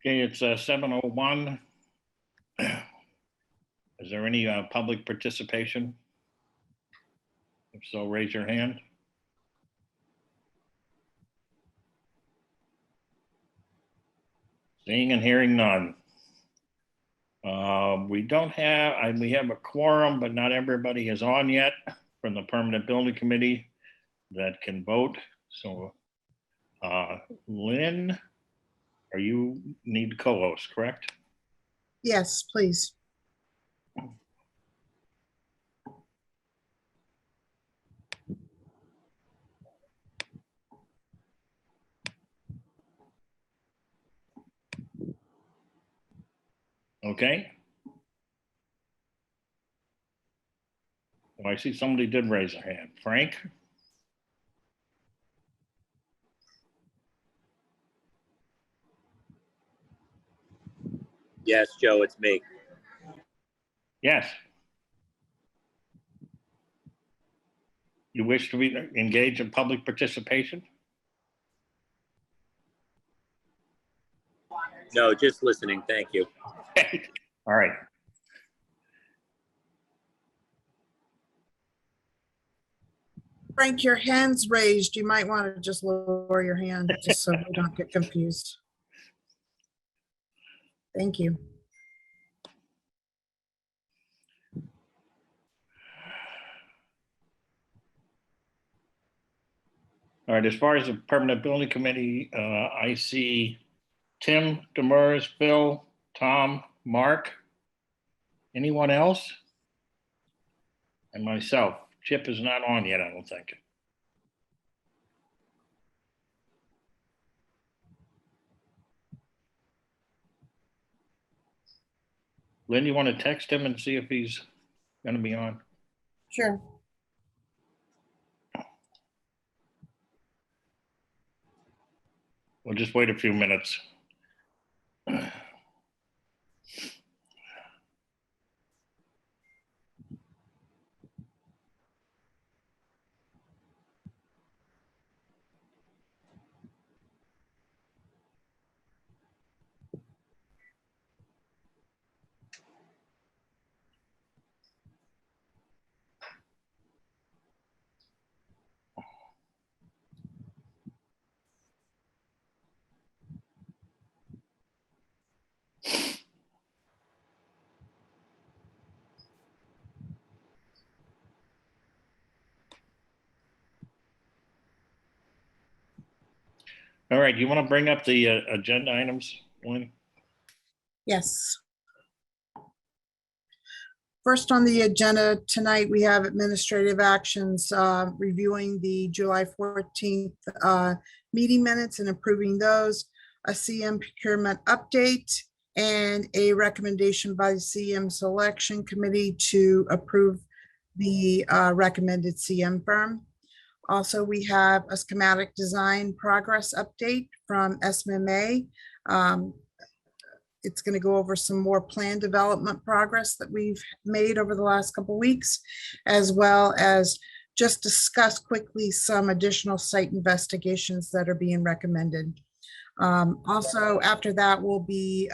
Okay, it's 7:01. Is there any public participation? If so, raise your hand. Seeing and hearing none. We don't have, we have a quorum, but not everybody is on yet from the Permanent Building Committee that can vote. So, Lynn, are you need co-host, correct? Yes, please. Okay. Well, I see somebody did raise their hand. Frank? Yes, Joe, it's me. Yes. You wish to engage in public participation? No, just listening. Thank you. All right. Frank, your hand's raised. You might want to just lower your hand just so we don't get confused. Thank you. All right, as far as the Permanent Building Committee, I see Tim, Demers, Bill, Tom, Mark. Anyone else? And myself. Chip is not on yet, I don't think. Lynn, you want to text him and see if he's going to be on? Sure. We'll just wait a few minutes. All right, you want to bring up the agenda items, Lynn? Yes. First on the agenda tonight, we have administrative actions, reviewing the July 14th meeting minutes and approving those, a CM procurement update, and a recommendation by the CM selection committee to approve the recommended CM firm. Also, we have a schematic design progress update from SMMA. It's going to go over some more plan development progress that we've made over the last couple of weeks, as well as just discuss quickly some additional site investigations that are being recommended. Also, after that, we'll be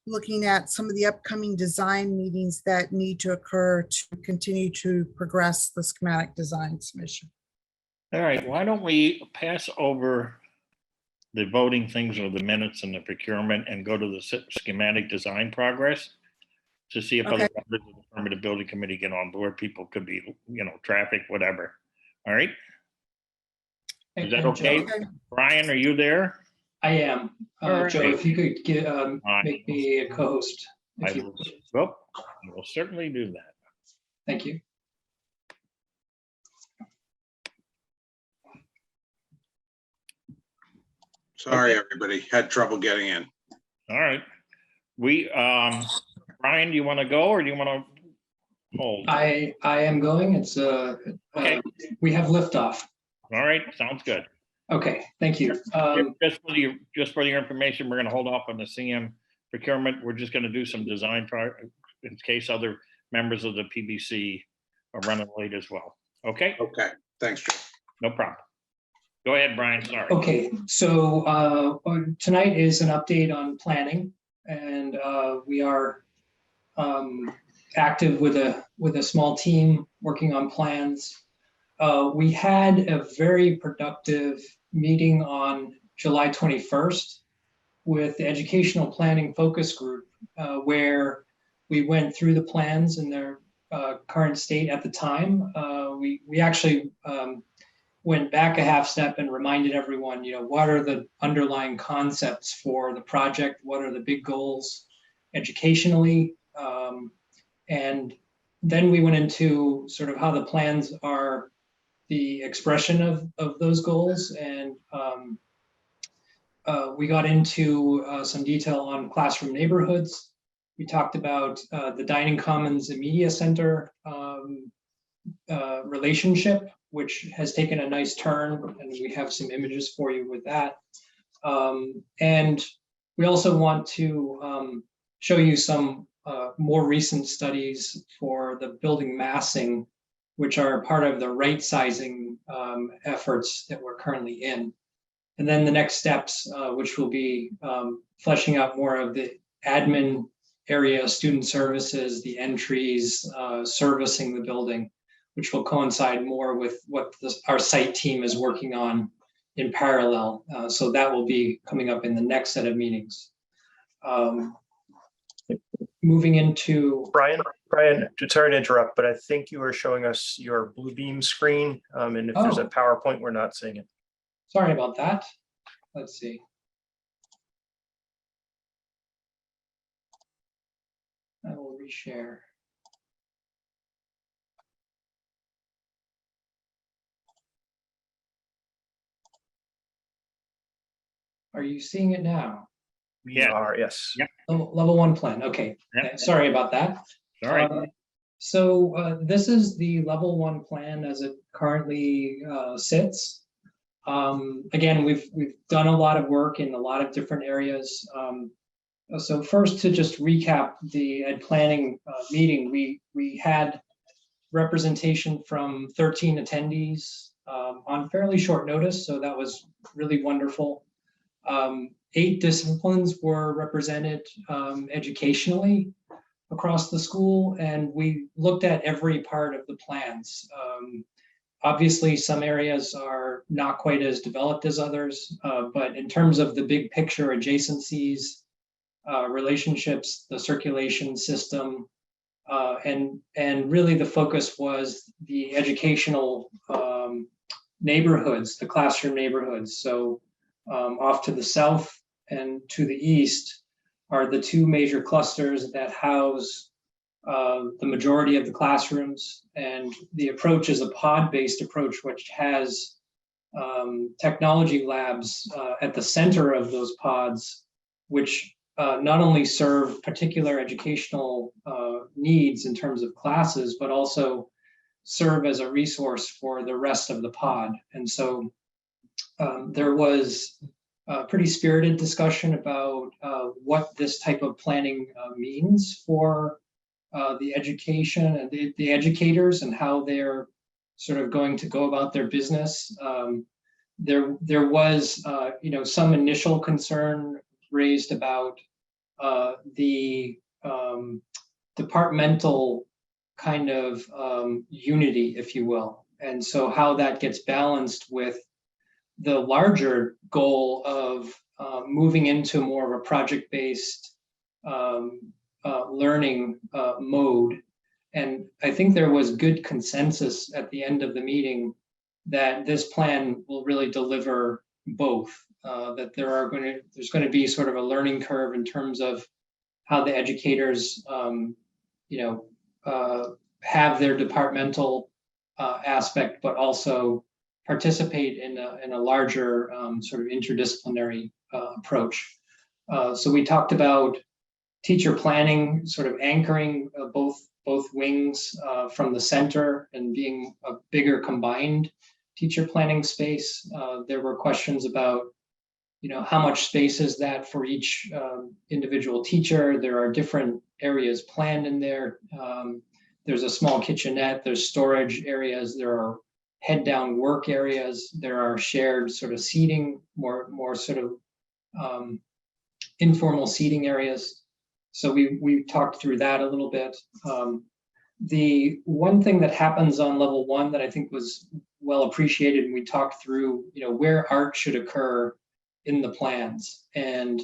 looking at some of the upcoming design meetings that need to occur to continue to progress the schematic design submission. All right, why don't we pass over the voting things or the minutes and the procurement and go to the schematic design progress to see if other members of the Permanent Building Committee get on board. People could be, traffic, whatever. All right. Is that okay? Brian, are you there? I am. All Joe, right. if you could make me a co-host. I will certainly do that. Thank you. Sorry, everybody had trouble getting in. All right. We, Brian, do you want to go or do you want to hold? I am going. It's Okay. We have liftoff. All right, sounds good. Okay, thank you. Just for your information, we're going to hold off on the CM procurement. We're just going to do some design in case other members of the PBC are running late as well. Okay. Okay, thanks, Joe. No problem. Go ahead, Brian, sorry. Okay, so tonight is an update on planning, and we are active with a small team working on plans. We had a very productive meeting on July 21st with the Educational Planning Focus Group, where we went through the plans in their current state at the time. We actually went back a half step and reminded everyone, what are the underlying concepts for the project? What are the big goals educationally? And then we went into sort of how the plans are the expression of those goals. And we got into some detail on classroom neighborhoods. We talked about the Dining Commons and Media Center relationship, which has taken a nice turn, and we have some images for you with that. And we also want to show you some more recent studies for the building massing, which are part of the right sizing efforts that we're currently in. And then the next steps, which will be fleshing out more of the admin area, student services, the entries, servicing the building, which will coincide more with what our site team is working on in parallel. So that will be coming up in the next set of meetings. Moving into Brian, sorry to interrupt, but I think you were showing us your Bluebeam screen, and if there's a Oh. PowerPoint, we're not seeing it. Sorry about that. Let's see. I will reshare. Are you seeing it now? We Yeah. are, yes. Yep. Level 1 plan. Okay. Yep. Sorry about that. Sorry. So this is the level 1 plan as it currently sits. Again, we've done a lot of work in a lot of different areas. So first, to just recap the ed planning meeting, we had representation from 13 attendees on fairly short notice, so that was really wonderful. 8 disciplines were represented educationally across the school, and we looked at every part of the plans. Obviously, some areas are not quite as developed as others, but in terms of the big picture adjacencies, relationships, the circulation system, and really the focus was the educational neighborhoods, the classroom neighborhoods. So off to the south and to the east are the 2 major clusters that house the majority of the classrooms, and the approach is a pod-based approach, which has technology labs at the center of those pods, which not only serve particular educational needs in terms of classes, but also serve as a resource for the rest of the pod. And so there was a pretty spirited discussion about what this type of planning means for the education and the educators and how they're sort of going to go about their business. There was some initial concern raised about the departmental kind of unity, if you will, and so how that gets balanced with the larger goal of moving into more of a project-based learning mode. And I think there was good consensus at the end of the meeting that this plan will really deliver both. That there's going to be sort of a learning curve in terms of how the educators, have their departmental aspect, but also participate in a larger sort of interdisciplinary approach. So we talked about teacher planning, sort of anchoring both wings from the center and being a bigger combined teacher planning space. There were questions about, how much space is that for each individual teacher? There are different areas planned in there. There's a small kitchenette, there's storage areas, there are head down work areas. There are shared sort of seating, more sort of informal seating areas. So we talked through that a little bit. The one thing that happens on level 1 that I think was well appreciated, and we talked through, where art should occur in the plans. And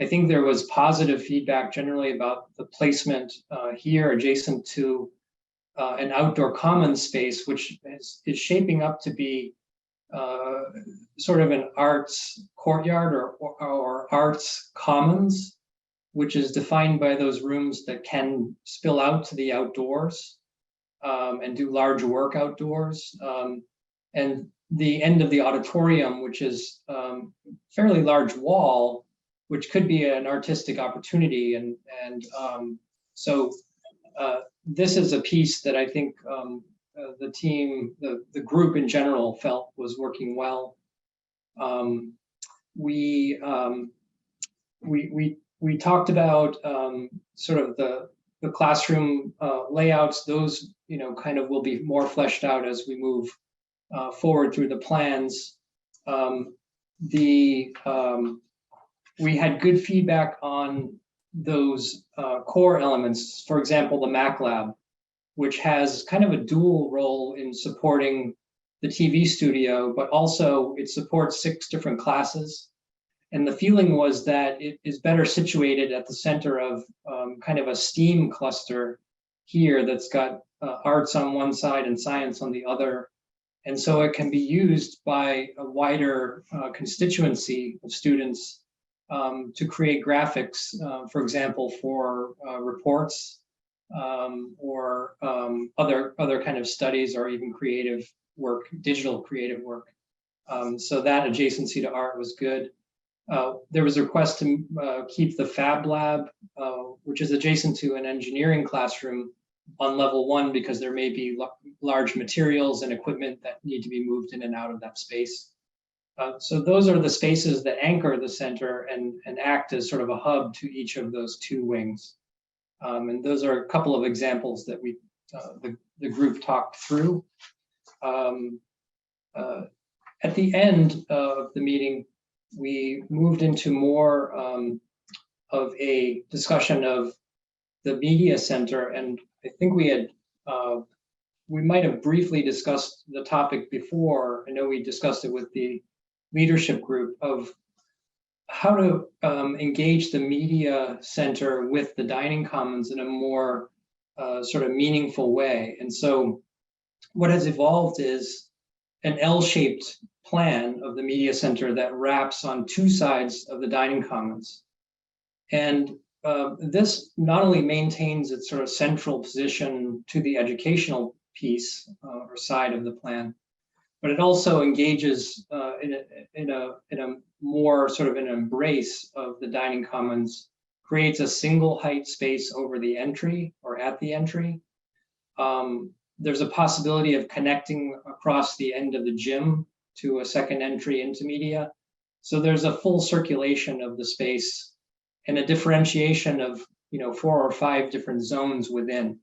I think there was positive feedback generally about the placement here adjacent to an outdoor commons space, which is shaping up to be sort of an arts courtyard or arts commons, which is defined by those rooms that can spill out to the outdoors and do large work outdoors. And the end of the auditorium, which is fairly large wall, which could be an artistic opportunity. And so this is a piece that I think the team, the group in general felt was working well. We talked about sort of the classroom layouts. Those, kind of will be more fleshed out as we move forward through the plans. We had good feedback on those core elements. For example, the Mac Lab, which has kind of a dual role in supporting the TV studio, but also it supports 6 different classes. And the feeling was that it is better situated at the center of kind of a STEAM cluster here that's got arts on one side and science on the other. And so it can be used by a wider constituency of students to create graphics, for example, for reports or other kind of studies, or even creative work, digital creative work. So that adjacency to art was good. There was a request to keep the Fab Lab, which is adjacent to an engineering classroom, on level 1, because there may be large materials and equipment that need to be moved in and out of that space. So those are the spaces that anchor the center and act as sort of a hub to each of those 2 wings. And those are a couple of examples that the group talked through. At the end of the meeting, we moved into more of a discussion of the media center, and I think we might have briefly discussed the topic before. I know we discussed it with the leadership group of how to engage the media center with the dining commons in a more sort of meaningful way. And so what has evolved is an L-shaped plan of the media center that wraps on 2 sides of the dining commons. And this not only maintains its sort of central position to the educational piece or side of the plan, but it also engages in a more sort of an embrace of the dining commons, creates a single height space over the entry or at the entry. There's a possibility of connecting across the end of the gym to a second entry into media. So there's a full circulation of the space and a differentiation of 4 or 5 different zones within.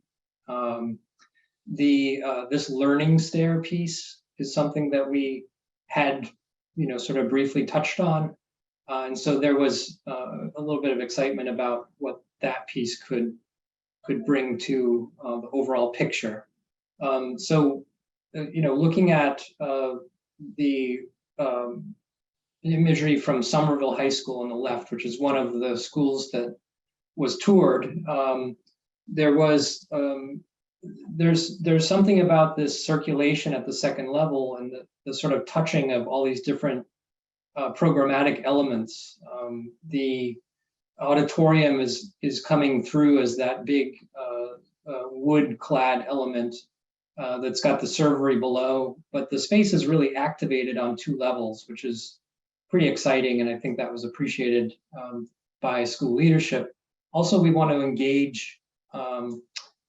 This learning stair piece is something that we had sort of briefly touched on. And so there was a little bit of excitement about what that piece could bring to the overall picture. So looking at the imagery from Somerville High School on the left, which is one of the schools that was toured, there's something about this circulation at the second level and the sort of touching of all these different programmatic elements. The auditorium is coming through as that big wood-clad element that's got the servery below, but the space is really activated on 2 levels, which is pretty exciting, and I think that was appreciated by school leadership. Also, we want to engage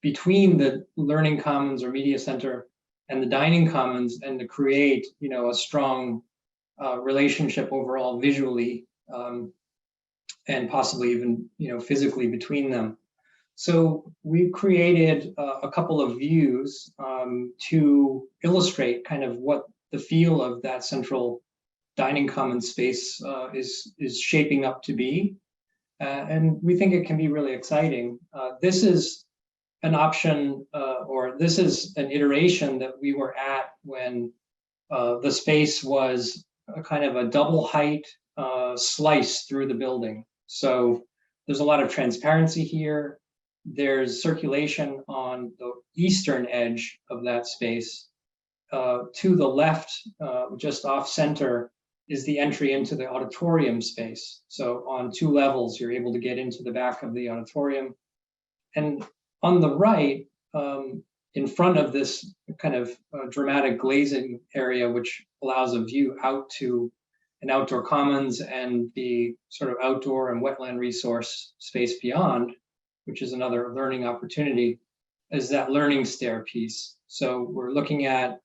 between the learning commons or media center and the dining commons, and to create a strong relationship overall visually and possibly even physically between them. So we've created a couple of views to illustrate kind of what the feel of that central dining common space is shaping up to be. And we think it can be really exciting. This is an option, or this is an iteration that we were at when the space was a kind of a double height slice through the building. So there's a lot of transparency here. There's circulation on the eastern edge of that space. To the left, just off center, is the entry into the auditorium space. So on 2 levels, you're able to get into the back of the auditorium. And on the right, in front of this kind of dramatic glazing area, which allows a view out to an outdoor commons and the sort of outdoor and wetland resource space beyond, which is another learning opportunity, is that learning stair piece. So we're looking at,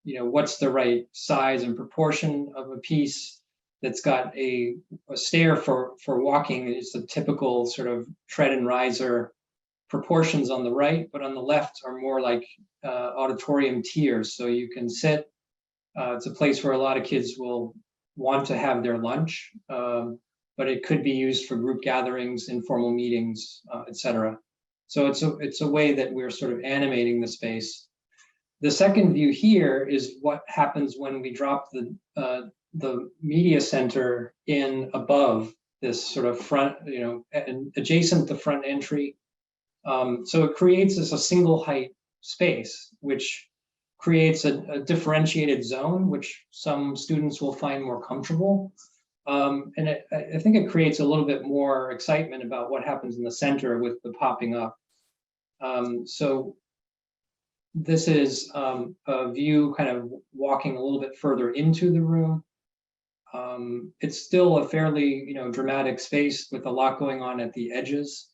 what's the right size and proportion of a piece that's got a stair for walking. It's the typical sort of tread and riser proportions on the right, but on the left are more like auditorium tiers. So you can sit, it's a place where a lot of kids will want to have their lunch, but it could be used for group gatherings, informal meetings, etc. So it's a way that we're sort of animating the space. The second view here is what happens when we drop the media center in above this sort of front, adjacent to front entry. So it creates a single height space, which creates a differentiated zone, which some students will find more comfortable. And I think it creates a little bit more excitement about what happens in the center with the popping up. So this is a view kind of walking a little bit further into the room. It's still a fairly, dramatic space with a lot going on at the edges,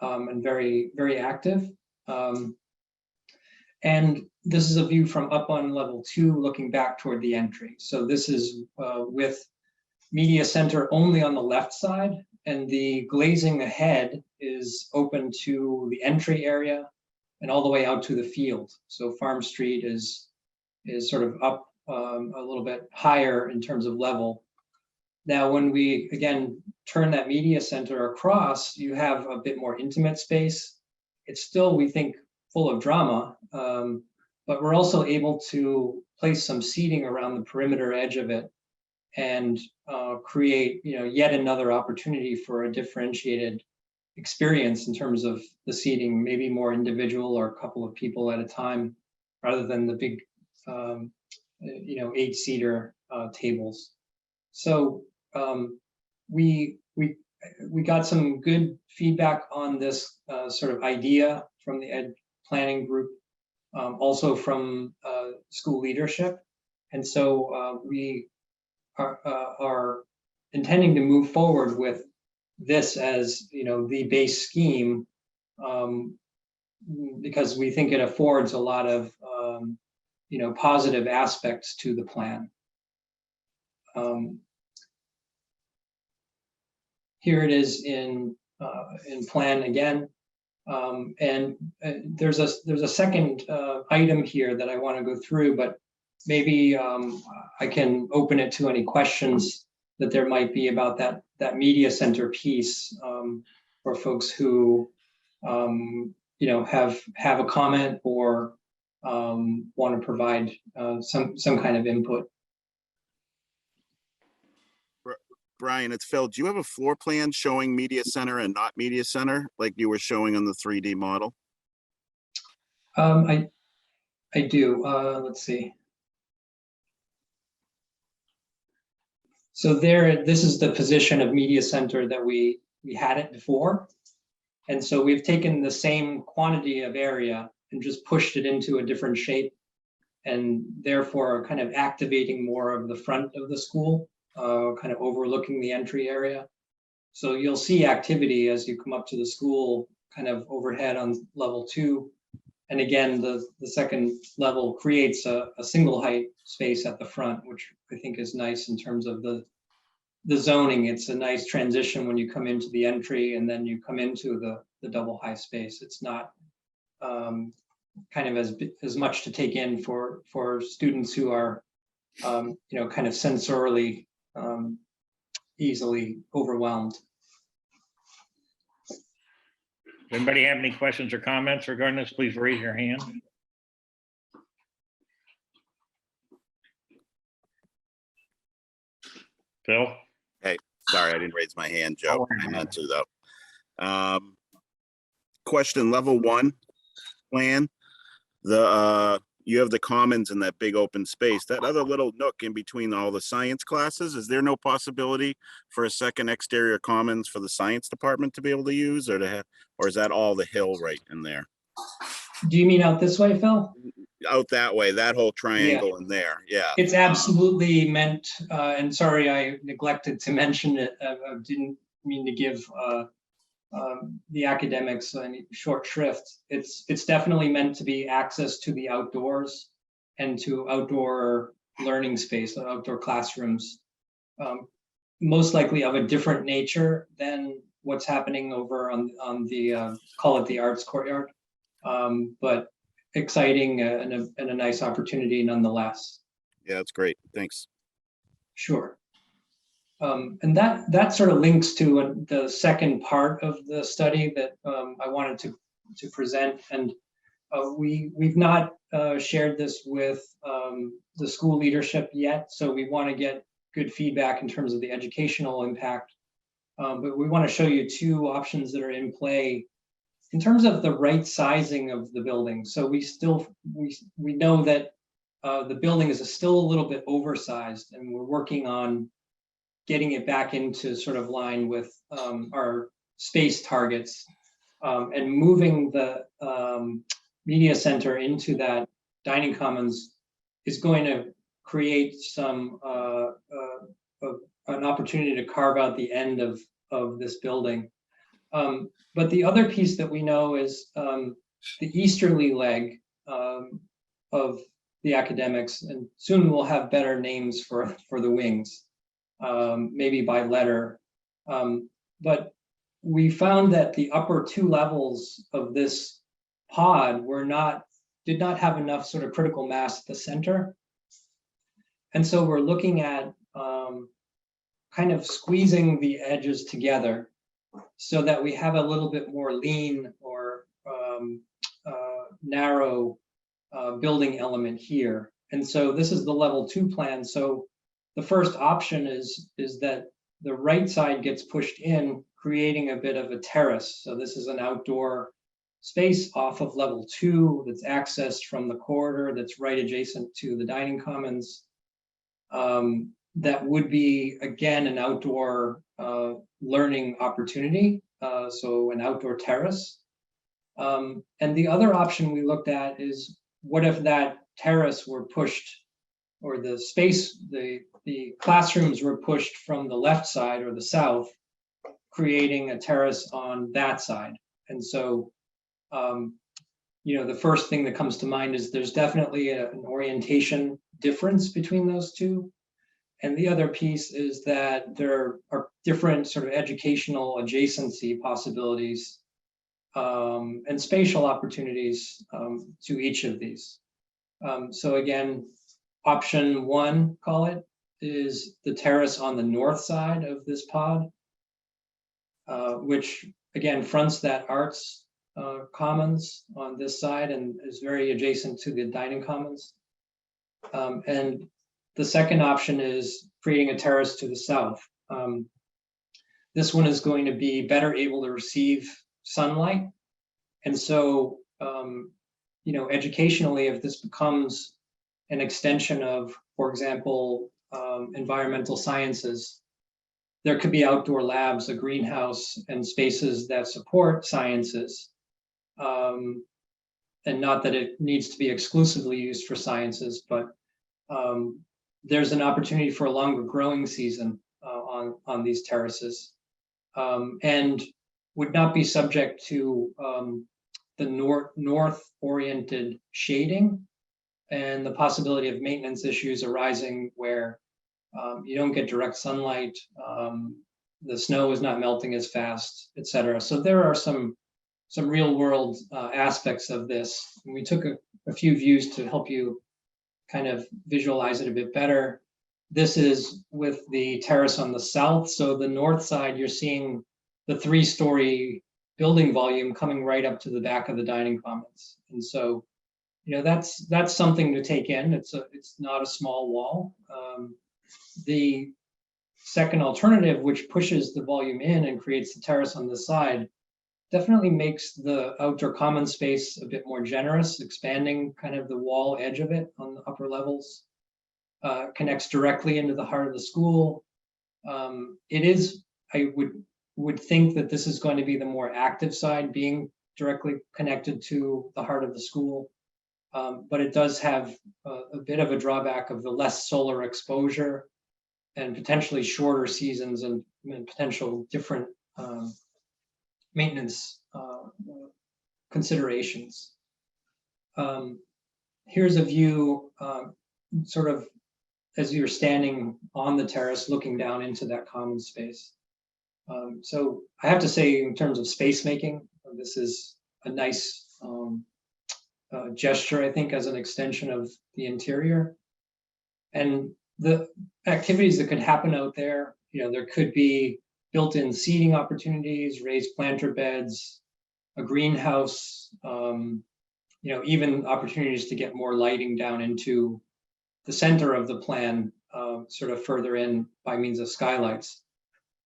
and very, very active. And this is a view from up on level 2, looking back toward the entry. So this is with media center only on the left side, and the glazing ahead is open to the entry area and all the way out to the field. So Farm Street is sort of up a little bit higher in terms of level. Now, when we, again, turn that media center across, you have a bit more intimate space. It's still, we think, full of drama, but we're also able to place some seating around the perimeter edge of it and create, yet another opportunity for a differentiated experience in terms of the seating, maybe more individual or a couple of people at a time, rather than the big, 8-seater tables. So we got some good feedback on this sort of idea from the ed planning group, also from school leadership, and so we are intending to move forward with this as the base scheme, because we think it affords a lot of positive aspects to the plan. Here it is in plan again, and there's a second item here that I want to go through, but maybe I can open it to any questions that there might be about that media center piece, for folks who have a comment or want to provide some kind of input. Brian, it's Phil. Do you have a floor plan showing media center and not media center like you were showing on the 3D model? I do. Let's see. So this is the position of media center that we had it before. And so we've taken the same quantity of area and just pushed it into a different shape, and therefore kind of activating more of the front of the school, kind of overlooking the entry area. So you'll see activity as you come up to the school, kind of overhead on level 2. And again, the second level creates a single height space at the front, which I think is nice in terms of the zoning. It's a nice transition when you come into the entry and then you come into the double high space. It's not kind of as much to take in for students who are kind of sensorily easily overwhelmed. Anybody have any questions or comments regarding this? Please raise your hand. Phil? Sorry, I didn't raise my hand, Joe. Oh, I meant to though. Question level 1 plan. You have the commons in that big open space, that other little nook in between all the science classes. Is there no possibility for a second exterior commons for the science department to be able to use, or or is that all the hill right in there? Do you mean out this way, Phil? Out that way, that whole triangle in there. Yeah. It's absolutely meant, and sorry, I neglected to mention it. I didn't mean to give the academics any short shrift. It's definitely meant to be access to the outdoors and to outdoor learning space, outdoor classrooms, most likely of a different nature than what's happening over on the call it the arts courtyard, but exciting and a nice opportunity nonetheless. Yeah, that's great. Thanks. Sure. And that sort of links to the second part of the study that I wanted to present. And we've not shared this with the school leadership yet, so we want to get good feedback in terms of the educational impact. But we want to show you 2 options that are in play in terms of the right sizing of the building. So we know that the building is still a little bit oversized, and we're working on getting it back into sort of line with our space targets, and moving the media center into that dining commons is going to create some an opportunity to carve out the end of this building. But the other piece that we know is the easterly leg of the academics, and soon we'll have better names for the wings, maybe by letter. But we found that the upper 2 levels of this pod did not have enough sort of critical mass at the center. And so we're looking at kind of squeezing the edges together so that we have a little bit more lean or narrow building element here. And so this is the level 2 plan. So the first option is that the right side gets pushed in, creating a bit of a terrace. So this is an outdoor space off of level 2 that's accessed from the corridor that's right adjacent to the dining commons. That would be, again, an outdoor learning opportunity, so an outdoor terrace. And the other option we looked at is, what if that terrace were pushed, or the space, the classrooms were pushed from the left side or the south, creating a terrace on that side. And so, the first thing that comes to mind is there's definitely an orientation difference between those 2. And the other piece is that there are different sort of educational adjacency possibilities and spatial opportunities to each of these. So again, option 1, call it, is the terrace on the north side of this pod, which again fronts that arts commons on this side and is very adjacent to the dining commons. And the second option is creating a terrace to the south. This one is going to be better able to receive sunlight. And so, educationally, if this becomes an extension of, for example, environmental sciences, there could be outdoor labs, a greenhouse, and spaces that support sciences. And not that it needs to be exclusively used for sciences, but there's an opportunity for a longer growing season on these terraces, and would not be subject to the north-oriented shading and the possibility of maintenance issues arising where you don't get direct sunlight, the snow is not melting as fast, etc. So there are some some real world aspects of this. And we took a few views to help you kind of visualize it a bit better. This is with the terrace on the south. So the north side, you're seeing the 3-story building volume coming right up to the back of the dining commons. And so, that's something to take in. It's not a small wall. The second alternative, which pushes the volume in and creates the terrace on the side, definitely makes the outdoor common space a bit more generous, expanding kind of the wall edge of it on the upper levels. Connects directly into the heart of the school. It is, I would think that this is going to be the more active side, being directly connected to the heart of the school. But it does have a bit of a drawback of the less solar exposure and potentially shorter seasons and potential different maintenance considerations. Here's a view sort of as you're standing on the terrace looking down into that common space. So I have to say, in terms of space making, this is a nice gesture, I think, as an extension of the interior. And the activities that could happen out there, there could be built-in seating opportunities, raised planter beds, a greenhouse, even opportunities to get more lighting down into the center of the plan, sort of further in by means of skylights.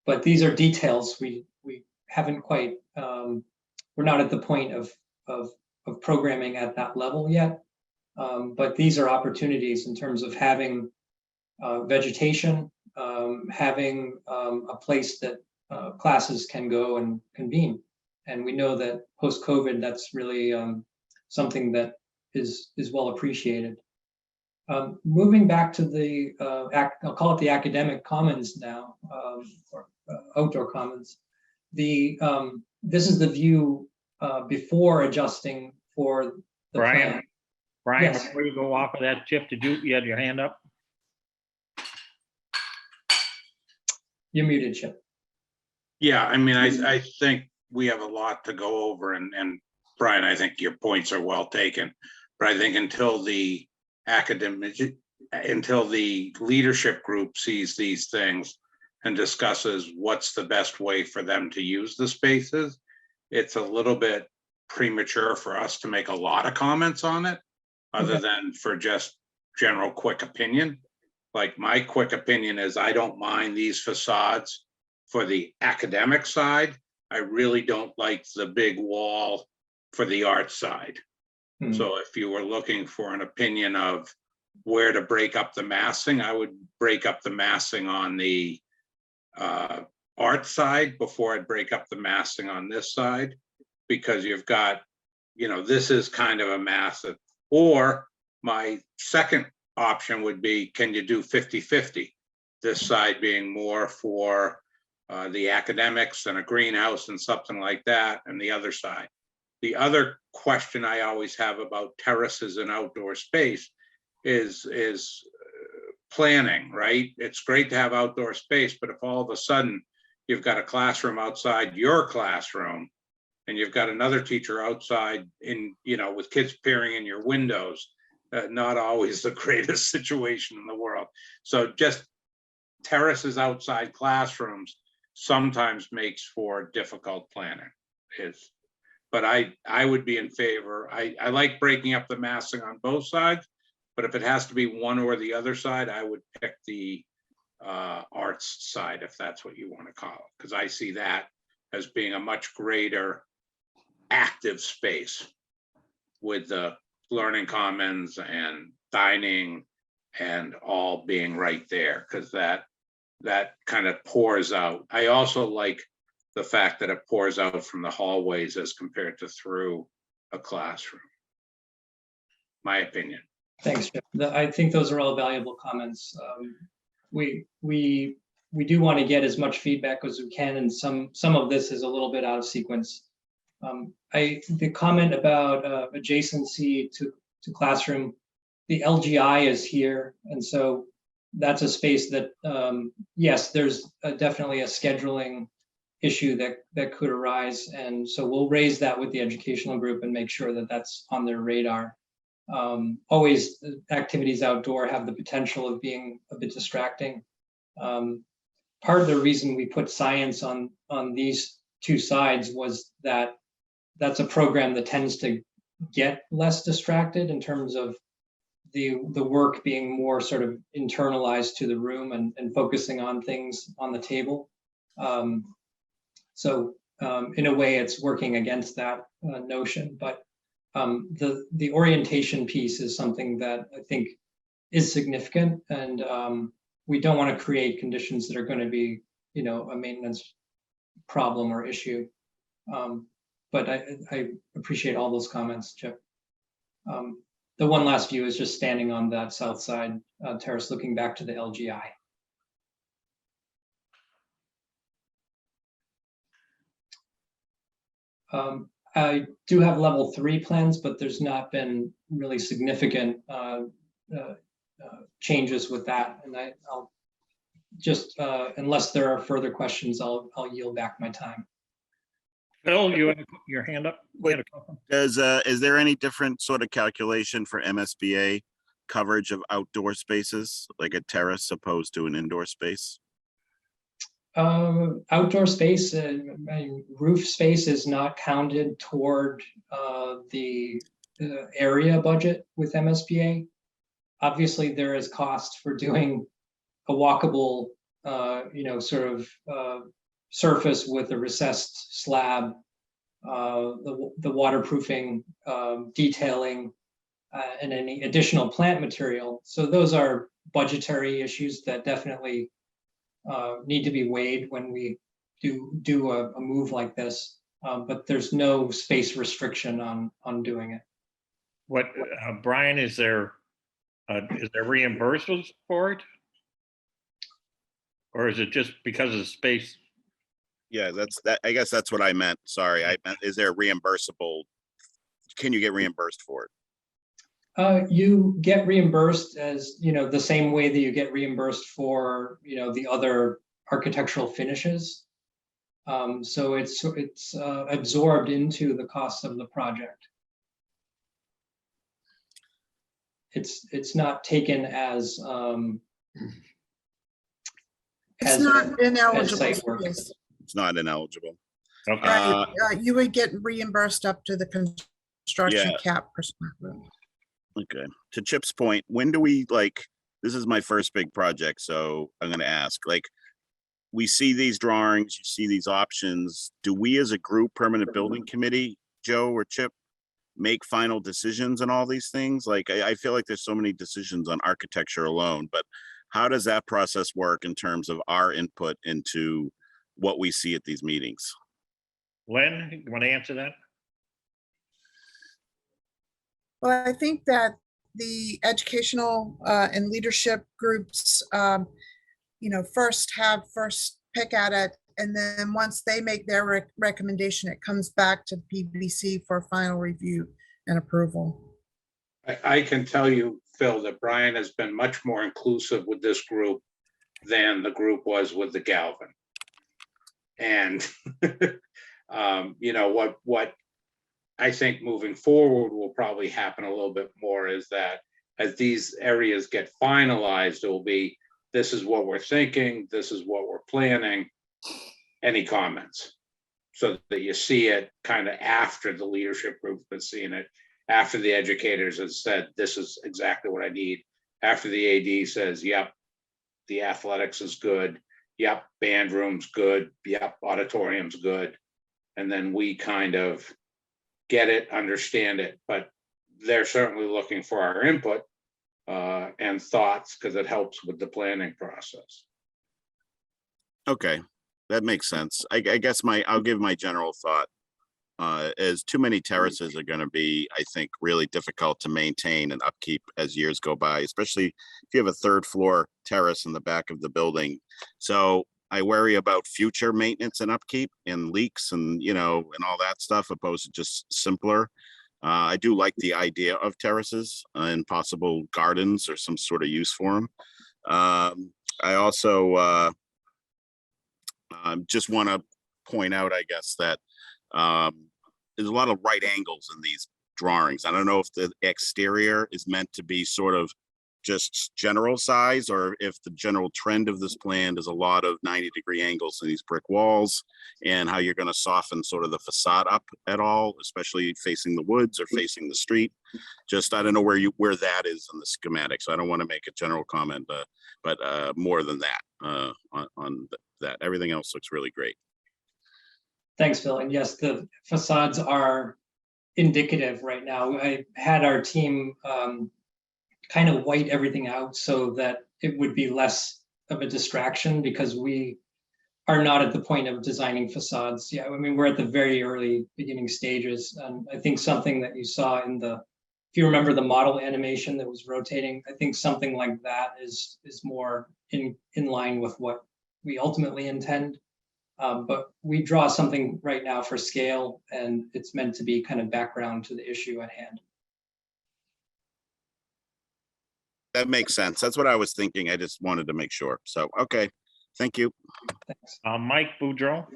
But these are details. We haven't quite, we're not at the point of programming at that level yet. But these are opportunities in terms of having vegetation, having a place that classes can go and convene. And we know that post-COVID, that's really something that is well appreciated. Moving back to the, I'll call it the academic commons now, or outdoor commons. This is the view before adjusting for the plan. Brian, Yes. before you go off of that, Chip, you had your hand up? You're muted, Chip. Yeah, I mean, I think we have a lot to go over, and Brian, I think your points are well taken. But I think until the leadership group sees these things and discusses what's the best way for them to use the spaces, it's a little bit premature for us to make a lot of comments on it, other than for just general quick opinion. Like, my quick opinion is I don't mind these facades for the academic side. I really don't like the big wall for the art side. So if you were looking for an opinion of where to break up the massing, I would break up the massing on the art side before I'd break up the massing on this side, because you've got, this is kind of a massive. Or my second option would be, can you do 50-50? This side being more for the academics and a greenhouse and something like that, and the other side. The other question I always have about terraces and outdoor space is planning, right? It's great to have outdoor space, but if all of a sudden you've got a classroom outside your classroom and you've got another teacher outside with kids peering in your windows, not always the greatest situation in the world. So just terraces outside classrooms sometimes makes for difficult planning. But I would be in favor. I like breaking up the massing on both sides, but if it has to be one or the other side, I would pick the arts side, if that's what you want to call it, because I see that as being a much greater active space with the learning commons and dining and all being right there, because that kind of pours out. I also like the fact that it pours out from the hallways as compared to through a classroom. My opinion. Thanks, Chip. I think those are all valuable comments. We do want to get as much feedback as we can, and some of this is a little bit out of sequence. The comment about adjacency to classroom, the LGI is here, and so that's a space that yes, there's definitely a scheduling issue that could arise. And so we'll raise that with the educational group and make sure that that's on their radar. Always activities outdoor have the potential of being a bit distracting. Part of the reason we put science on these two sides was that that's a program that tends to get less distracted in terms of the work being more sort of internalized to the room and focusing on things on the table. So in a way, it's working against that notion. But the orientation piece is something that I think is significant, and we don't want to create conditions that are going to be, you know, a maintenance problem or issue. But I appreciate all those comments, Chip. The one last view is just standing on that south side terrace, looking back to the LGI. I do have level 3 plans, but there's not been really significant changes with that. And I'll just, unless there are further questions, I'll yield back my time. Phil, you had your hand up? You had a comment? Is there any different sort of calculation for MSBA coverage of outdoor spaces, like a terrace opposed to an indoor space? Outdoor space, roof space is not counted toward the area budget with MSBA. Obviously, there is cost for doing a walkable, you know, sort of surface with a recessed slab, the waterproofing, detailing, and any additional plant material. So those are budgetary issues that definitely need to be weighed when we do a move like this. But there's no space restriction on doing it. What, Brian, is there reimbursements for it? Or is it just because of the space? Yeah, I guess that's what I meant. Sorry, I meant, is there reimbursable? Can you get reimbursed for it? You get reimbursed as, you know, the same way that you get reimbursed for, you know, the other architectural finishes. So it's absorbed into the cost of the project. It's not taken as It's not ineligible site work. space. It's not ineligible. Okay. You would get reimbursed up to the construction cap perspective. Okay. To Chip's point, when do we, like, this is my first big project, so I'm going to ask, like, we see these drawings, you see these options. Do we as a group, permanent building committee, Joe or Chip, make final decisions on all these things? Like, I feel like there's so many decisions on architecture alone, but how does that process work in terms of our input into what we see at these meetings? Mm-hmm. Len, you want to answer that? Well, I think that the educational and leadership groups, you know, first pick at it, and then once they make their recommendation, it comes back to the PBC for final review and approval. I can tell you, Phil, that Brian has been much more inclusive with this group than the group was with the Galvin. And, you know, what I think moving forward will probably happen a little bit more is that as these areas get finalized, it will be, this is what we're thinking, this is what we're planning. Any comments? So that you see it kind of after the leadership group's been seeing it, after the educators have said, this is exactly what I need. After the AD says, yep, the athletics is good. Yep, band room's good. Yep, auditorium's good. And then we kind of get it, understand it, but they're certainly looking for our input and thoughts because it helps with the planning process. Okay, that makes sense. I guess I'll give my general thought is too many terraces are going to be, I think, really difficult to maintain and upkeep as years go by, especially if you have a third floor terrace in the back of the building. So I worry about future maintenance and upkeep and leaks and, you know, and all that stuff opposed to just simpler. I do like the idea of terraces and possible gardens or some sort of use for them. I also just want to point out, I guess, that there's a lot of right angles in these drawings. I don't know if the exterior is meant to be sort of just general size, or if the general trend of this plan is a lot of 90-degree angles in these brick walls, and how you're going to soften sort of the facade up at all, especially facing the woods or facing the street. Just, I don't know where that is in the schematic, so I don't want to make a general comment, but more than that, on that. Everything else looks really great. Thanks, Phil. And yes, the facades are indicative right now. I had our team kind of white everything out so that it would be less of a distraction, because we are not at the point of designing facades. Yeah, I mean, we're at the very early beginning stages. And I think something that you saw in the, if you remember the model animation that was rotating, I think something like that is more in line with what we ultimately intend. But we draw something right now for scale, and it's meant to be kind of background to the issue at hand. That makes sense. That's what I was thinking. I just wanted to make sure. So, okay, thank you. Thanks. Mike Boudreau.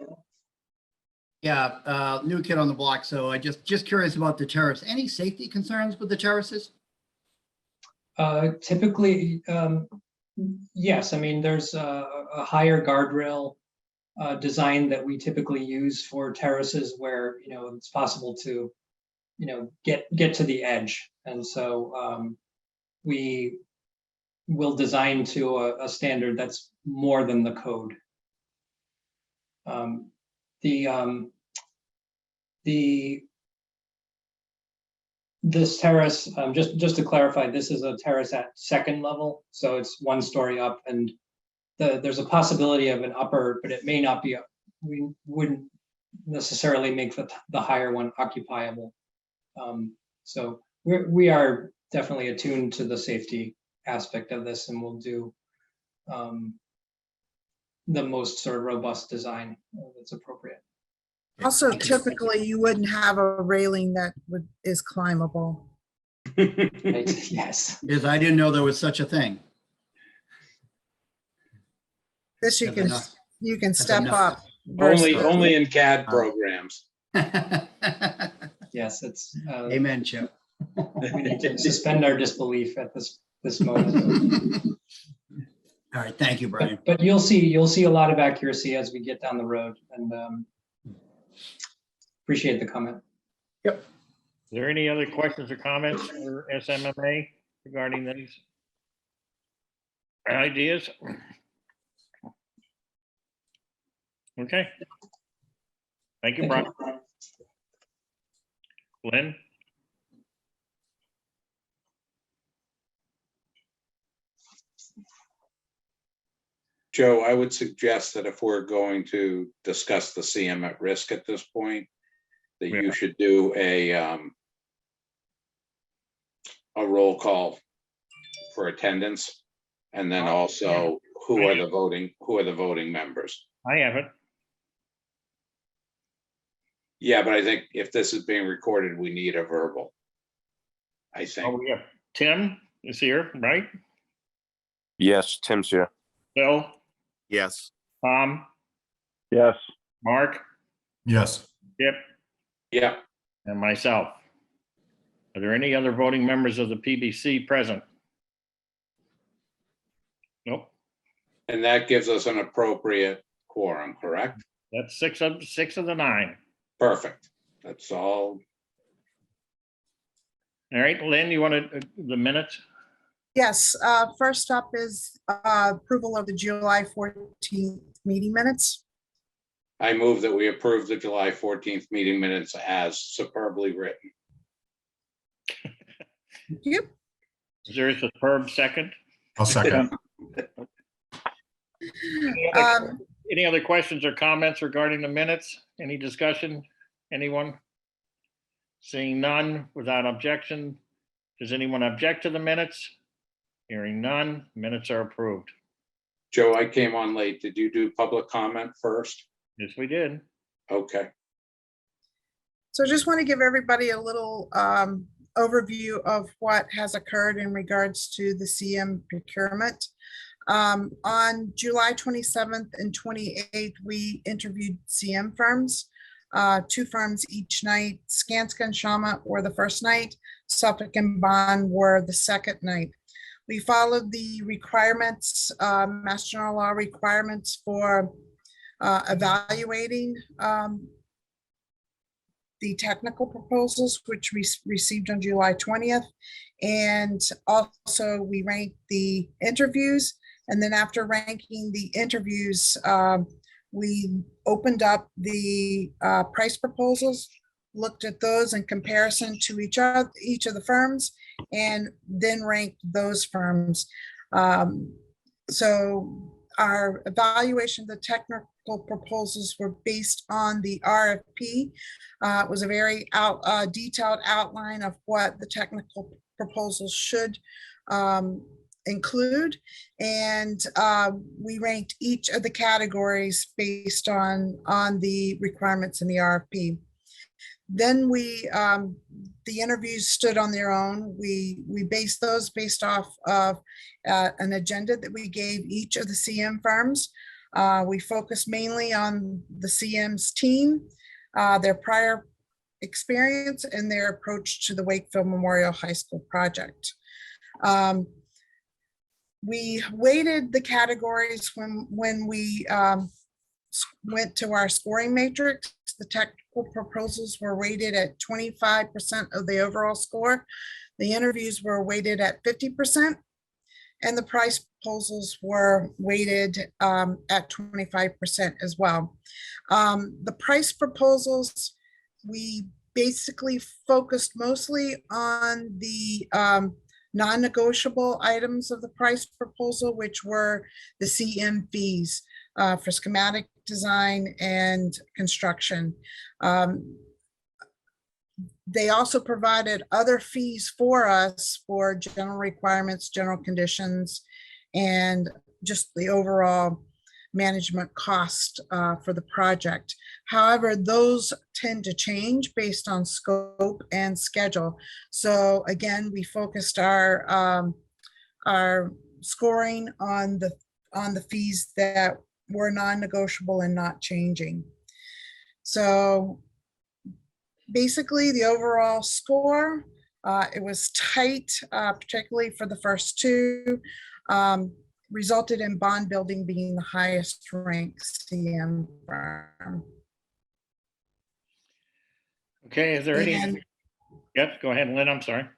Yeah, new kid on the block, so I just curious about the terrace. Any safety concerns with the terraces? Typically, yes. I mean, there's a higher guardrail design that we typically use for terraces where, you know, it's possible to, you know, get to the edge. And so we will design to a standard that's more than the code. This terrace, just to clarify, this is a terrace at second level, so it's 1 story up, and there's a possibility of an upper, but it may not be. We wouldn't necessarily make the higher one occupiable. So we are definitely attuned to the safety aspect of this, and we'll do the most sort of robust design that's appropriate. Also, typically, you wouldn't have a railing that is climbable. Right. Yes. Because I didn't know there was such a thing. This you That's can, enough. you can That's step enough. up. Only, versus- only in CAD programs. Yes, it's Amen, Chip. we need to suspend our disbelief at this moment. All right, thank you, Brian. But you'll see a lot of accuracy as we get down the road, and appreciate the comment. Is there any other questions or comments for SMMA regarding these ideas? Okay. Thank you, Brian. Lynn? Joe, I would suggest that if we're going to discuss the CM at risk at this point, that Yeah. you should do a roll call for attendance, and then also who are the voting members. I have it. Yeah, but I think if this is being recorded, we need a verbal. I Oh, think. we have Tim is here, right? Yes, Tim's here. Bill, Yes. Tom, Yes. Mark, Yes. Chip, Yeah, and myself. Are there any other voting members of the PBC present? Nope. and that gives us an appropriate quorum, correct? That's six of the 9. Perfect. That's all. All right, Lynn, you wanted the minutes? Yes, first up is approval of the July 14th meeting minutes. I move that we approve the July 14th meeting minutes as superbly written. Yep. Is there a superb second? I'll second. Any other questions or comments regarding the minutes? Any discussion? Anyone? Seeing none, without objection. Does anyone object to the minutes? Hearing none, minutes are approved. Joe, I came on late. Did you do public comment first? Yes, we did. Okay. So I just want to give everybody a little overview of what has occurred in regards to the CM procurement. On July 27th and 28th, we interviewed CM firms, 2 firms each night. Skanska and Shama were the first night. Suffolk and Bond were the second night. We followed the requirements, Mass General Law requirements for evaluating the technical proposals, which we received on July 20th. And also we ranked the interviews. And then after ranking the interviews, we opened up the price proposals, looked at those in comparison to each of the firms, and then ranked those firms. So our evaluation of the technical proposals were based on the RFP. It was a very detailed outline of what the technical proposals should include. And we ranked each of the categories based on the requirements in the RFP. Then the interviews stood on their own. We based those based off of an agenda that we gave each of the CM firms. We focused mainly on the CM's team, their prior experience, and their approach to the Wakefield Memorial High School project. We weighted the categories when we went to our scoring matrix. The technical proposals were weighted at 25% of the overall score. The interviews were weighted at 50%, and the price proposals were weighted at 25% as well. The price proposals, we basically focused mostly on the non-negotiable items of the price proposal, which were the CM fees for schematic design and construction. They also provided other fees for us for general requirements, general conditions, and just the overall management cost for the project. However, those tend to change based on scope and schedule. So again, we focused our scoring on the fees that were non-negotiable and not changing. So basically the overall score, it was tight, particularly for the first 2, resulted in Bond Building being the highest ranked CM firm. Okay, is there any? And- Yep, go ahead, Lynn, I'm sorry.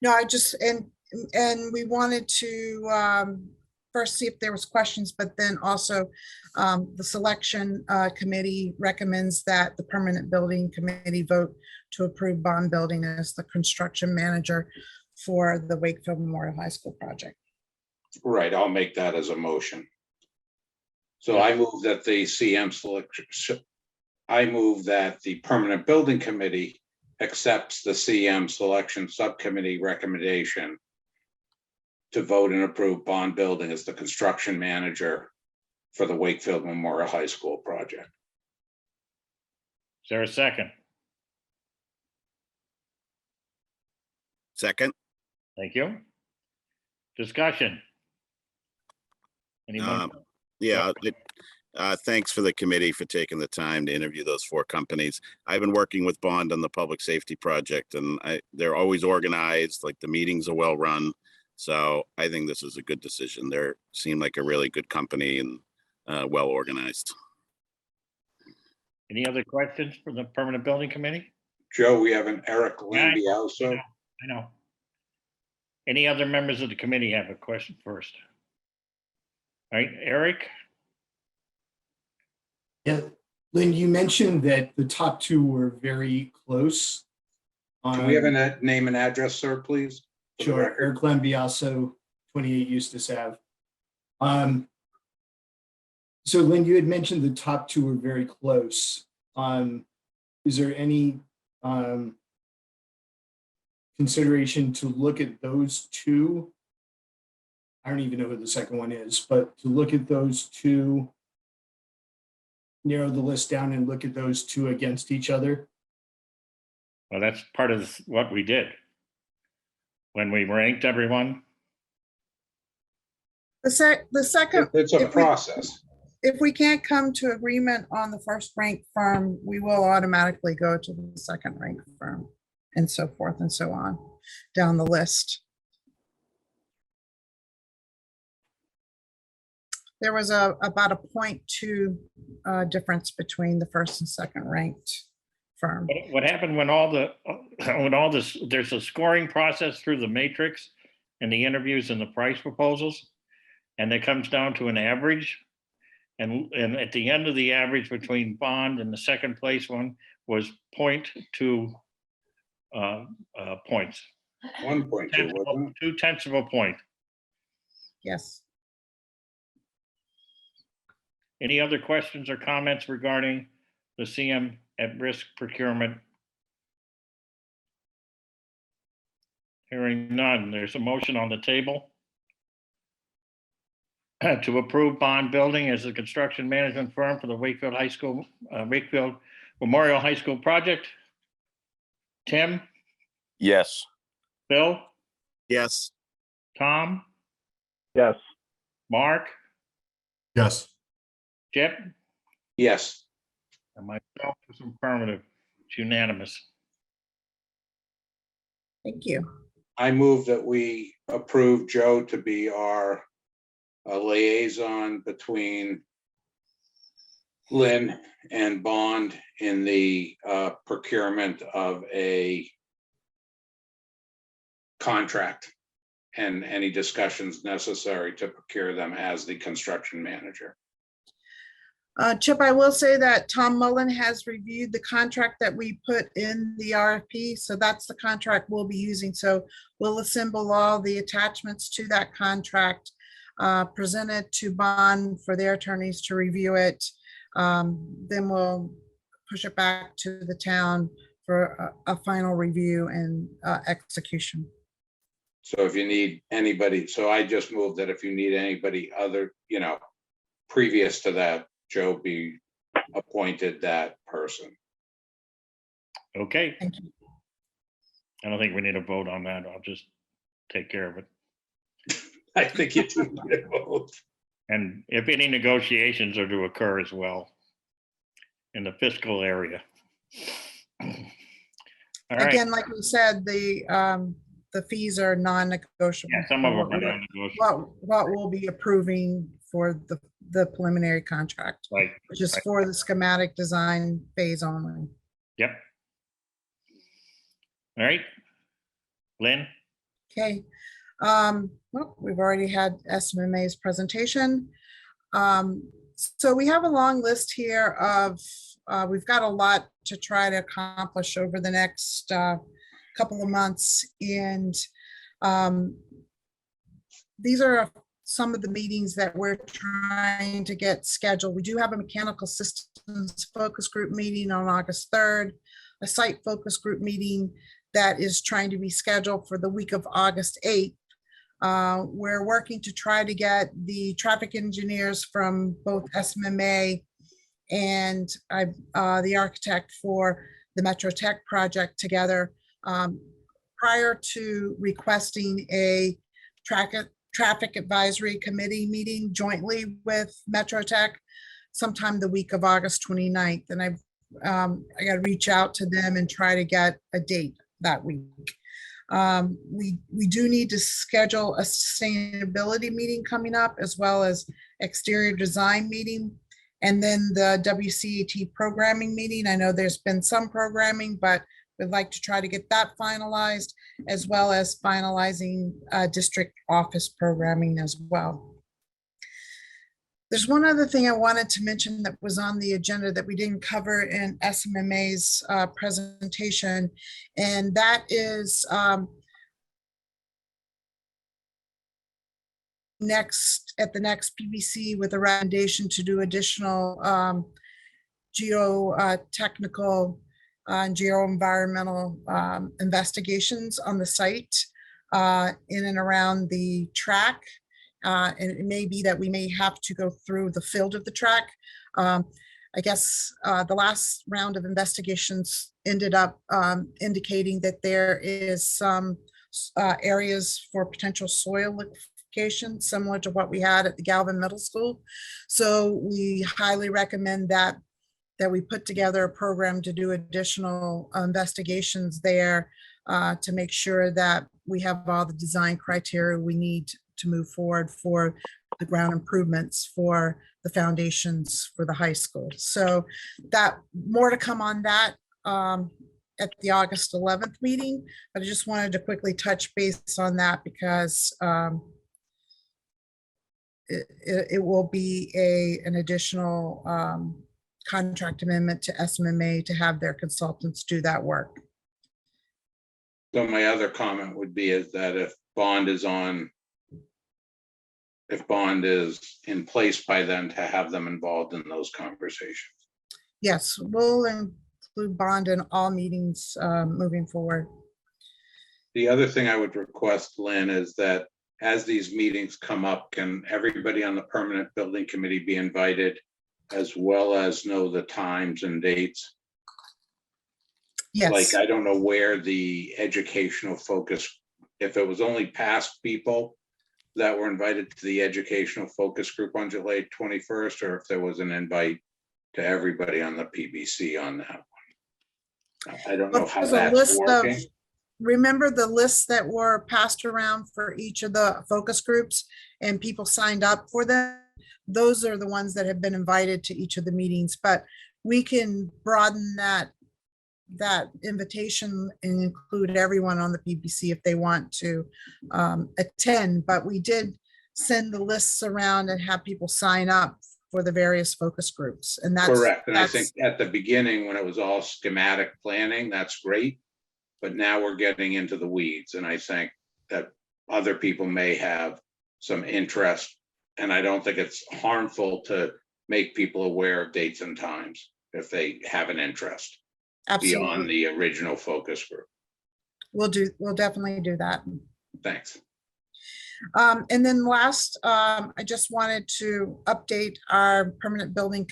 No, I just, and we wanted to first see if there was questions, but then also the selection committee recommends that the permanent building committee vote to approve Bond Building as the construction manager for the Wakefield Memorial High School project. Right, I'll make that as a motion. So I move that the CM selection, I move that the permanent building committee accepts the CM selection subcommittee recommendation to vote and approve Bond Building as the construction manager for the Wakefield Memorial High School project. Is there a second? Second. Thank you. Discussion. Anyone? Yeah, thanks for the committee for taking the time to interview those 4 companies. I've been working with Bond on the public safety project, and they're always organized, like the meetings are well run. So I think this is a good decision. They seem like a really good company and well organized. Any other questions for the permanent building committee? Joe, we have an Eric Yeah, Lambiaso. I know. Any other members of the committee have a question first? All right, Eric? Yeah, Lynn, you mentioned that the top 2 were very close. Can we have a name and address, sir, please? For the Sure, record. Eric Lambiaso, 28 Eustis Ave. So Lynn, you had mentioned the top 2 were very close. Is there any consideration to look at those 2? I don't even know who the second one is, but to look at those 2, narrow the list down and look at those 2 against each other? Well, that's part of what we did. When we ranked everyone, The second, It's a if we- process. if we can't come to agreement on the first ranked firm, we will automatically go to the second ranked firm and so forth and so on down the list. There was about a 0.2 difference between the first and second ranked firm. What happened when there's a scoring process through the matrix and the interviews and the price proposals, and it comes down to an average. And at the end of the average between bond and the second place one was 0.2 points. 1.2, wasn't it? 0.2 of a point. Yes. Any other questions or comments regarding the CM at-risk procurement? Hearing none, there's a motion on the table to approve Bond Building as the construction management firm for the Wakefield Memorial High School project. Tim, Yes. Bill, Yes. Tom, Yes. Mark, Yes. Chip, Yes. and myself is affirmative. It's unanimous. Thank you. I move that we approve Joe to be our liaison between Lynn and Bond in the procurement of a contract and any discussions necessary to procure them as the construction manager. Chip, I will say that Tom Mullen has reviewed the contract that we put in the RFP. So that's the contract we'll be using. So we'll assemble all the attachments to that contract, present it to Bond for their attorneys to review it. Then we'll push it back to the town for a final review and execution. So if you need anybody, so I just moved that if you need anybody other, previous to that, Joe be appointed that person. Okay, Thank you. I don't think we need a vote on that. I'll just take care of it. I think you do need a vote. And if any negotiations are to occur as well in the fiscal area. All right, Again, like we said, the fees are non-negotiable. yeah, some of them are non-negotiable, What we'll be approving for the preliminary contract, right? which is right. for the schematic design phase only. Yep. All right. Lynn, Okay. Well, we've already had SMMA's presentation. So we have a long list here of, we've got a lot to try to accomplish over the next couple of months. And these are some of the meetings that we're trying to get scheduled. We do have a mechanical systems focus group meeting on August 3rd, a site focus group meeting that is trying to be scheduled for the week of August 8th. We're working to try to get the traffic engineers from both SMMA and the architect for the Metro Tech project together prior to requesting a traffic advisory committee meeting jointly with Metro Tech sometime the week of August 29th. And I got to reach out to them and try to get a date that week. We do need to schedule a sustainability meeting coming up, as well as exterior design meeting, and then the WCAT programming meeting. I know there's been some programming, but we'd like to try to get that finalized, as well as finalizing district office programming as well. There's one other thing I wanted to mention that was on the agenda that we didn't cover in SMMA's presentation, and that is at the next PBC with a recommendation to do additional geotechnical and geoenvironmental investigations on the site in and around the track. And it may be that we may have to go through the field of the track. I guess the last round of investigations ended up indicating that there is some areas for potential soil certification, similar to what we had at the Galvin Middle School. So we highly recommend that we put together a program to do additional investigations there to make sure that we have all the design criteria we need to move forward for the ground improvements for the foundations for the high school. So that more to come on that at the August 11th meeting. But I just wanted to quickly touch base on that because it will be an additional contract amendment to SMMA to have their consultants do that work. So my other comment would be is that if bond is in place by then, to have them involved in those conversations. Yes, we'll include bond in all meetings moving forward. The other thing I would request, Lynn, is that as these meetings come up, can everybody on the permanent building committee be invited, as well as know the times and dates? Yes. Like, I don't know where the educational focus, if it was only past people that were invited to the educational focus group on July 21st, or if there was an invite to everybody on the PBC on that one. I don't know how There's a that's list of, working. remember the lists that were passed around for each of the focus groups and people signed up for them? Those are the ones that have been invited to each of the meetings, but we can broaden that invitation and include everyone on the PBC if they want to attend. But we did send the lists around and have people sign up for the various focus groups. And that's Correct. And I think at the beginning, when it was all schematic planning, that's great. But now we're getting into the weeds. And I think that other people may have some interest. And I don't think it's harmful to make people aware of dates and times if they have an interest. absolutely. Beyond the original focus group. We'll definitely do that. Thanks. And then last, I just wanted to update our permanent building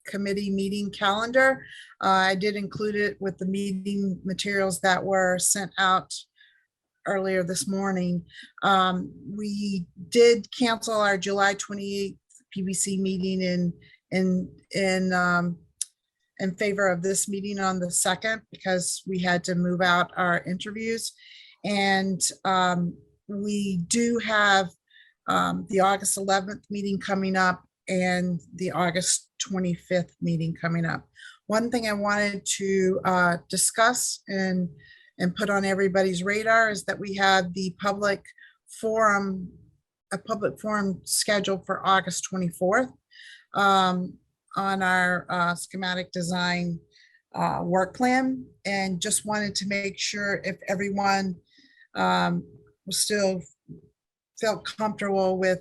committee meeting calendar. I did include it with the meeting materials that were sent out earlier this morning. We did cancel our July 28th PBC meeting in favor of this meeting on the 2nd because we had to move out our interviews. And we do have the August 11th meeting coming up and the August 25th meeting coming up. One thing I wanted to discuss and put on everybody's radar is that we have the public forum, a public forum scheduled for August 24th on our schematic design work plan, and just wanted to make sure if everyone still felt comfortable with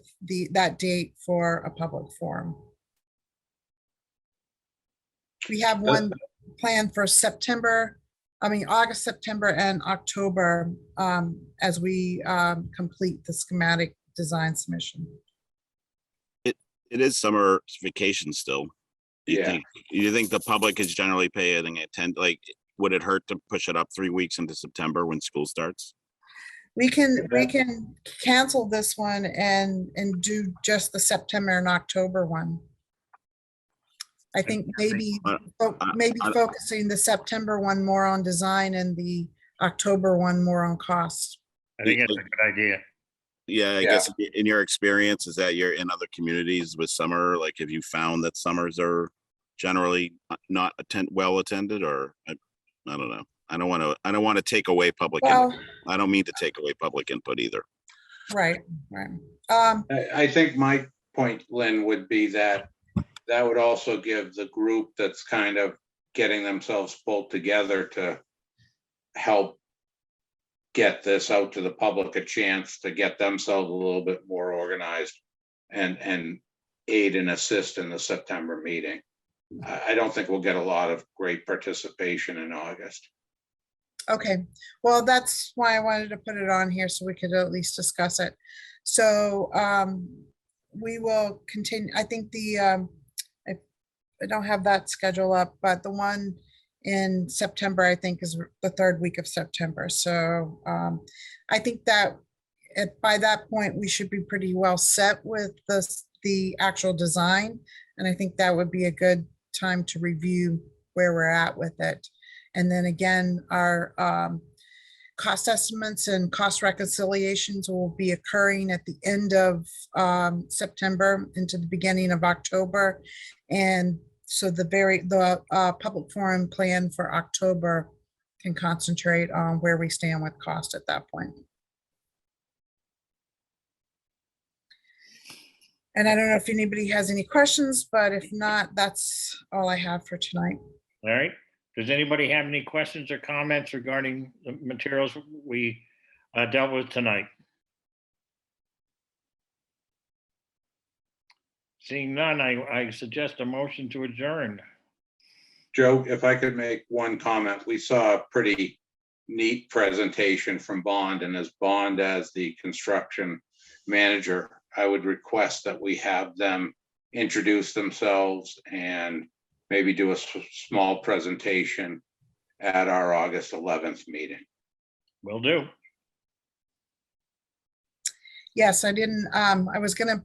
that date for a public forum. We have one planned for August, September, and October as we complete the schematic design submission. It is summer vacation still. Yeah. You think the public is generally paying attention? Like, would it hurt to push it up 3 weeks into September when school starts? We can cancel this one and do just the September and October one. I think maybe focusing the September one more on design and the October one more on cost. I think it's a good idea. Yeah, I guess in your experience, is that you're in other communities with summer, like have you found that summers are generally not well attended, or I don't know. I don't want to take away public input. I don't mean to take away public input either. Right. I think my point, Lynn, would be that would also give the group that's kind of getting themselves pulled together to help get this out to the public a chance to get themselves a little bit more organized and aid and assist in the September meeting. I don't think we'll get a lot of great participation in August. Okay, well, that's why I wanted to put it on here so we could at least discuss it. So we will continue. I think I don't have that schedule up, but the one in September, I think, is the 3rd week of September. So I think that by that point, we should be pretty well set with the actual design. And I think that would be a good time to review where we're at with it. And then again, our cost estimates and cost reconciliations will be occurring at the end of September into the beginning of October. And so the public forum plan for October can concentrate on where we stand with cost at that point. And I don't know if anybody has any questions, but if not, that's all I have for tonight. All right. Does anybody have any questions or comments regarding the materials we dealt with tonight? Seeing none, I suggest a motion to adjourn. Joe, if I could make one comment, we saw a pretty neat presentation from Bond, and as Bond as the construction manager, I would request that we have them introduce themselves and maybe do a small presentation at our August 11th meeting. Will do. Yes, I didn't, I was gonna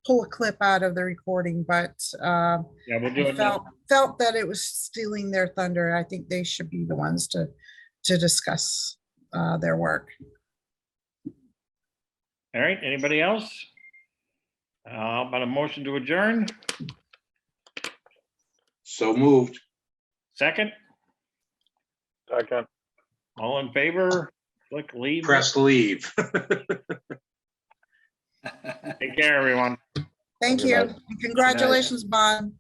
pull a clip out of the recording, but Yeah, we'll do I it now. felt that it was stealing their thunder. I think they should be the ones to discuss their work. All right, anybody else? About a motion to adjourn? So moved. Second? Second. All in favor? Click leave. Press leave. Take care, everyone. Thank Good you. night. And congratulations, Bond.